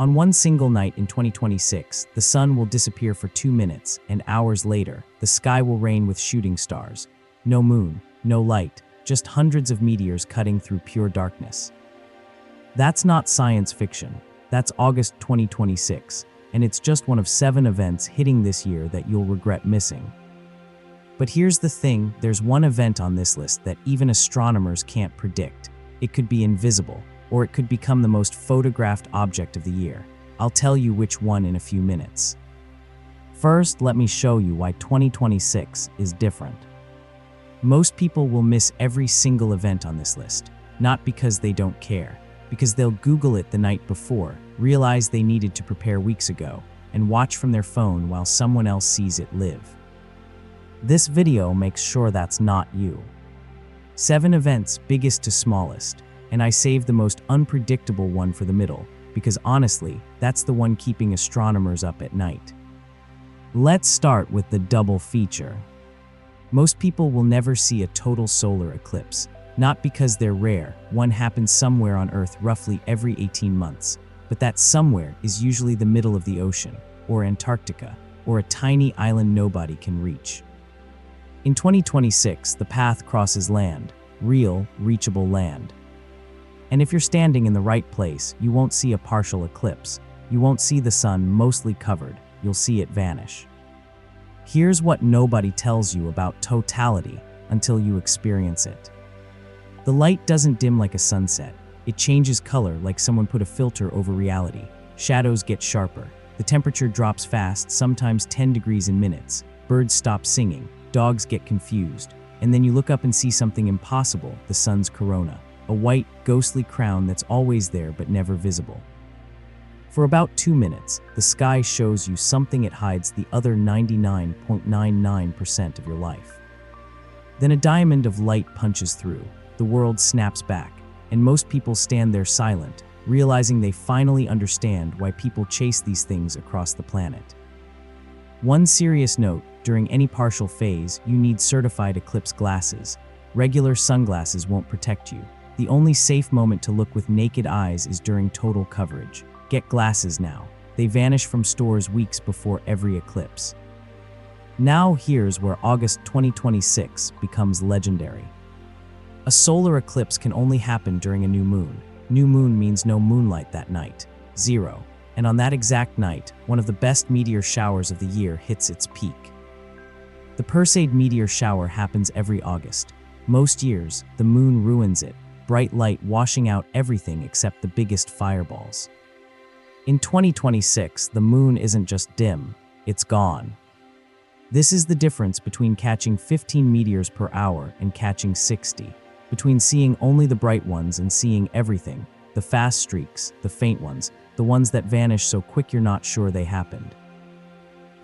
On one single night in 2026, the sun will disappear for 2 minutes, and hours later, the sky will rain with shooting stars. No moon, no light, just hundreds of meteors cutting through pure darkness. That's not science fiction. That's August 2026, and it's just one of 7 events hitting this year that you'll regret missing. But here's the thing, there's one event on this list that even astronomers can't predict. It could be invisible, or it could become the most photographed object of the year. I'll tell you which one in a few minutes. First, let me show you why 2026 is different. Most people will miss every single event on this list, not because they don't care, because they'll Google it the night before, realize they needed to prepare weeks ago, and watch from their phone while someone else sees it live. This video makes sure that's not you. 7 events, biggest to smallest, and I saved the most unpredictable one for the middle, because honestly, that's the one keeping astronomers up at night. Let's start with the double feature. Most people will never see a total solar eclipse, not because they're rare. One happens somewhere on Earth roughly every 18 months, but that somewhere is usually the middle of the ocean, or Antarctica, or a tiny island nobody can reach. In 2026, the path crosses land, real, reachable land. And if you're standing in the right place, you won't see a partial eclipse. You won't see the sun mostly covered, you'll see it vanish. Here's what nobody tells you about totality until you experience it. The light doesn't dim like a sunset. It changes color like someone put a filter over reality. Shadows get sharper. The temperature drops fast, sometimes 10 degrees in minutes. Birds stop singing. Dogs get confused. And then you look up and see something impossible, the sun's corona. A white, ghostly crown that's always there but never visible. For about 2 minutes, the sky shows you something it hides the other 99.99% of your life. Then a diamond of light punches through. The world snaps back, and most people stand there silent, realizing they finally understand why people chase these things across the planet. One serious note, during any partial phase, you need certified eclipse glasses. Regular sunglasses won't protect you. The only safe moment to look with naked eyes is during total coverage. Get glasses now. They vanish from stores weeks before every eclipse. Now here's where August 2026 becomes legendary. A solar eclipse can only happen during a new moon. New moon means no moonlight that night. 0. And on that exact night, one of the best meteor showers of the year hits its peak. The Perseid meteor shower happens every August. Most years, the moon ruins it, bright light washing out everything except the biggest fireballs. In 2026, the moon isn't just dim, it's gone. This is the difference between catching 15 meteors per hour and catching 60, between seeing only the bright ones and seeing everything, the fast streaks, the faint ones, the ones that vanish so quick you're not sure they happened.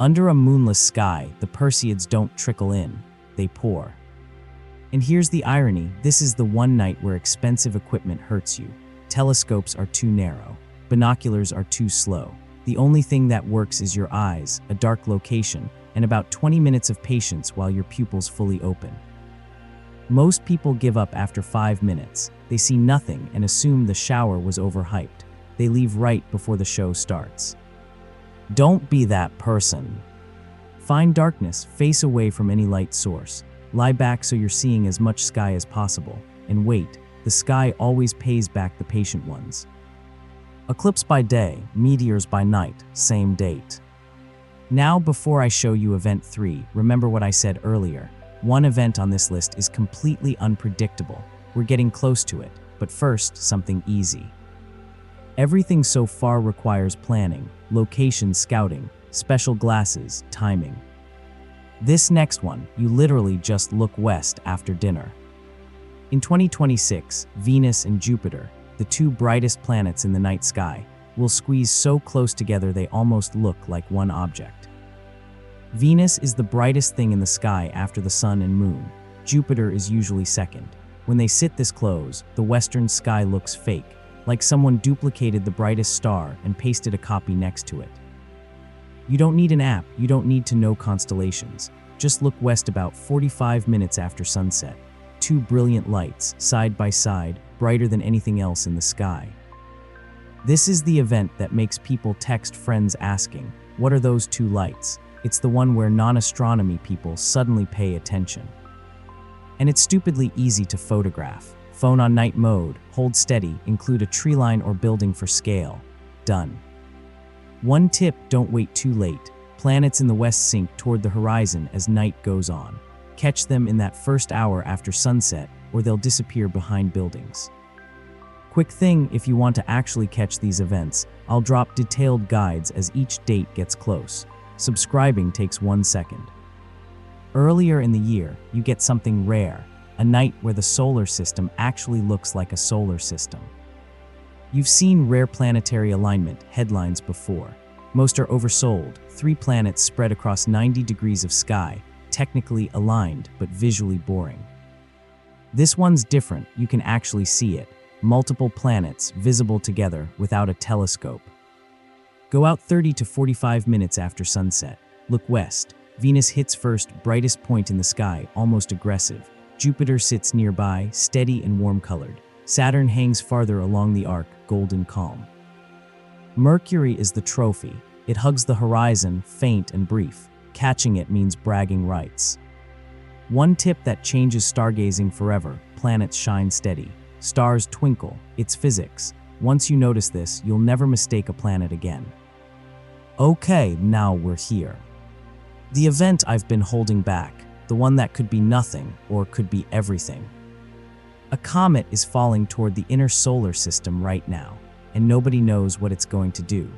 Under a moonless sky, the Perseids don't trickle in, they pour. And here's the irony, this is the one night where expensive equipment hurts you. Telescopes are too narrow. Binoculars are too slow. The only thing that works is your eyes, a dark location, and about 20 minutes of patience while your pupils fully open. Most people give up after 5 minutes. They see nothing and assume the shower was overhyped. They leave right before the show starts. Don't be that person. Find darkness, face away from any light source. Lie back so you're seeing as much sky as possible. And wait, the sky always pays back the patient ones. Eclipse by day, meteors by night, same date. Now, before I show you event 3, remember what I said earlier. One event on this list is completely unpredictable. We're getting close to it, but first, something easy. Everything so far requires planning, location scouting, special glasses, timing. This next one, you literally just look west after dinner. In 2026, Venus and Jupiter, the 2 brightest planets in the night sky, will squeeze so close together they almost look like one object. Venus is the brightest thing in the sky after the sun and moon. Jupiter is usually second. When they sit this close, the western sky looks fake, like someone duplicated the brightest star and pasted a copy next to it. You don't need an app, you don't need to know constellations. Just look west about 45 minutes after sunset. 2 brilliant lights, side by side, brighter than anything else in the sky. This is the event that makes people text friends asking, "What are those two lights?" It's the one where non-astronomy people suddenly pay attention. And it's stupidly easy to photograph. Phone on night mode, hold steady, include a tree line or building for scale. Done. One tip: don't wait too late. Planets in the west sink toward the horizon as night goes on. Catch them in that first hour after sunset, or they'll disappear behind buildings. Quick thing, if you want to actually catch these events, I'll drop detailed guides as each date gets close. Subscribing takes 1 second. Earlier in the year, you get something rare, a night where the solar system actually looks like a solar system. You've seen rare planetary alignment headlines before. Most are oversold, 3 planets spread across 90 degrees of sky, technically aligned but visually boring. This one's different, you can actually see it. Multiple planets visible together without a telescope. Go out 30 to 45 minutes after sunset. Look west. Venus hits first, brightest point in the sky, almost aggressive. Jupiter sits nearby, steady and warm-colored. Saturn hangs farther along the arc, golden calm. Mercury is the trophy. It hugs the horizon, faint and brief. Catching it means bragging rights. One tip that changes stargazing forever: planets shine steady. Stars twinkle. It's physics. Once you notice this, you'll never mistake a planet again. Okay, now we're here. The event I've been holding back, the one that could be nothing or could be everything. A comet is falling toward the inner solar system right now, and nobody knows what it's going to do.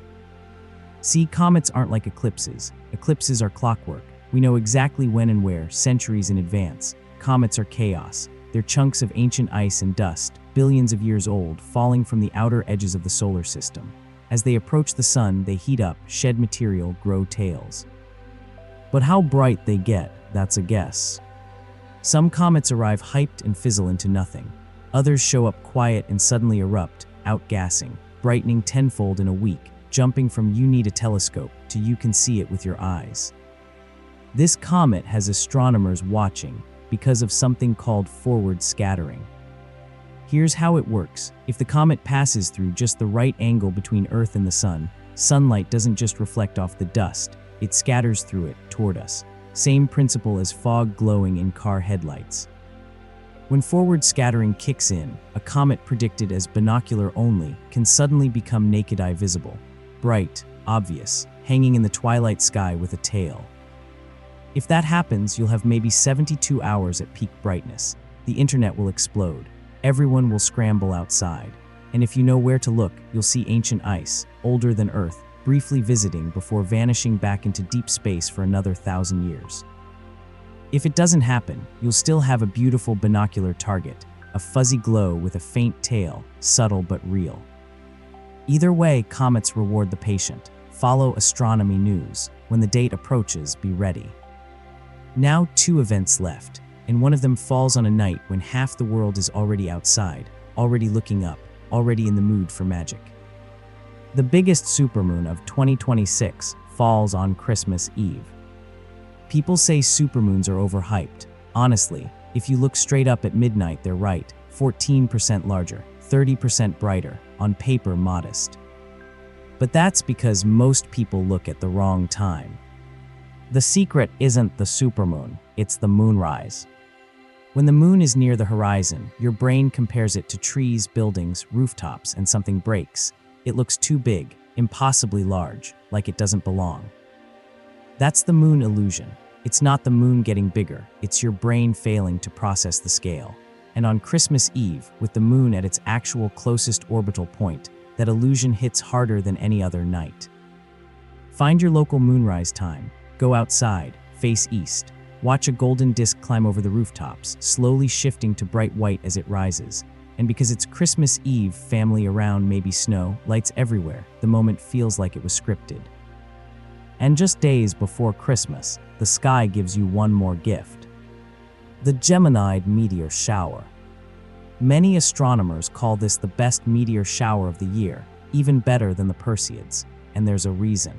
See, comets aren't like eclipses. Eclipses are clockwork. We know exactly when and where, centuries in advance. Comets are chaos. They're chunks of ancient ice and dust, billions of years old, falling from the outer edges of the solar system. As they approach the sun, they heat up, shed material, grow tails. But how bright they get, that's a guess. Some comets arrive hyped and fizzle into nothing. Others show up quiet and suddenly erupt, outgassing, brightening tenfold in a week, jumping from "you need a telescope" to "you can see it with your eyes." This comet has astronomers watching because of something called forward scattering. Here's how it works. If the comet passes through just the right angle between Earth and the sun, sunlight doesn't just reflect off the dust, it scatters through it, toward us. Same principle as fog glowing in car headlights. When forward scattering kicks in, a comet predicted as binocular only can suddenly become naked eye visible. Bright, obvious, hanging in the twilight sky with a tail. If that happens, you'll have maybe 72 hours at peak brightness. The internet will explode. Everyone will scramble outside. And if you know where to look, you'll see ancient ice, older than Earth, briefly visiting before vanishing back into deep space for another 1,000 years. If it doesn't happen, you'll still have a beautiful binocular target, a fuzzy glow with a faint tail, subtle but real. Either way, comets reward the patient. Follow astronomy news. When the date approaches, be ready. Now 2 events left, and one of them falls on a night when half the world is already outside, already looking up, already in the mood for magic. The biggest supermoon of 2026 falls on Christmas Eve. People say supermoons are overhyped. Honestly, if you look straight up at midnight, they're right. 14% larger, 30% brighter, on paper modest. But that's because most people look at the wrong time. The secret isn't the supermoon, it's the moonrise. When the moon is near the horizon, your brain compares it to trees, buildings, rooftops, and something breaks. It looks too big, impossibly large, like it doesn't belong. That's the moon illusion. It's not the moon getting bigger, it's your brain failing to process the scale. And on Christmas Eve, with the moon at its actual closest orbital point, that illusion hits harder than any other night. Find your local moonrise time. Go outside, face east. Watch a golden disk climb over the rooftops, slowly shifting to bright white as it rises. And because it's Christmas Eve, family around, maybe snow, lights everywhere, the moment feels like it was scripted. And just days before Christmas, the sky gives you one more gift. The Geminid meteor shower. Many astronomers call this the best meteor shower of the year, even better than the Perseids, and there's a reason.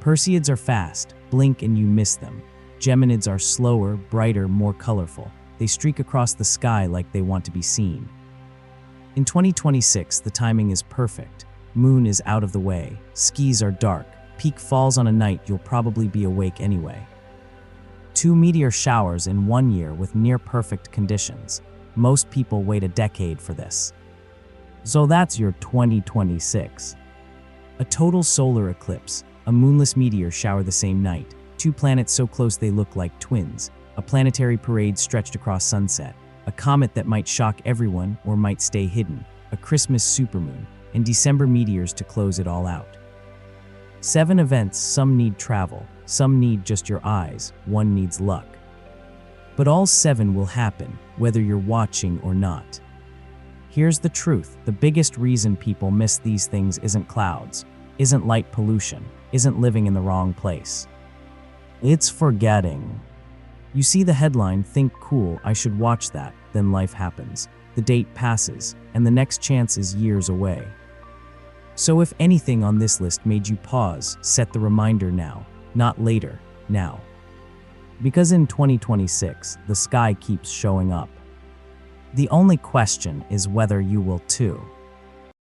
Perseids are fast, blink and you miss them. Geminids are slower, brighter, more colorful. They streak across the sky like they want to be seen. In 2026, the timing is perfect. Moon is out of the way. Skies are dark. Peak falls on a night you'll probably be awake anyway. 2 meteor showers in 1 year with near-perfect conditions. Most people wait a decade for this. So that's your 2026. A total solar eclipse, a moonless meteor shower the same night, 2 planets so close they look like twins, a planetary parade stretched across sunset, a comet that might shock everyone or might stay hidden, a Christmas supermoon, and December meteors to close it all out. 7 events, some need travel, some need just your eyes, one needs luck. But all 7 will happen, whether you're watching or not. Here's the truth, the biggest reason people miss these things isn't clouds, isn't light pollution, isn't living in the wrong place. It's forgetting. You see the headline, think cool, I should watch that, then life happens. The date passes, and the next chance is years away. So if anything on this list made you pause, set the reminder now, not later, now. Because in 2026, the sky keeps showing up. The only question is whether you will too.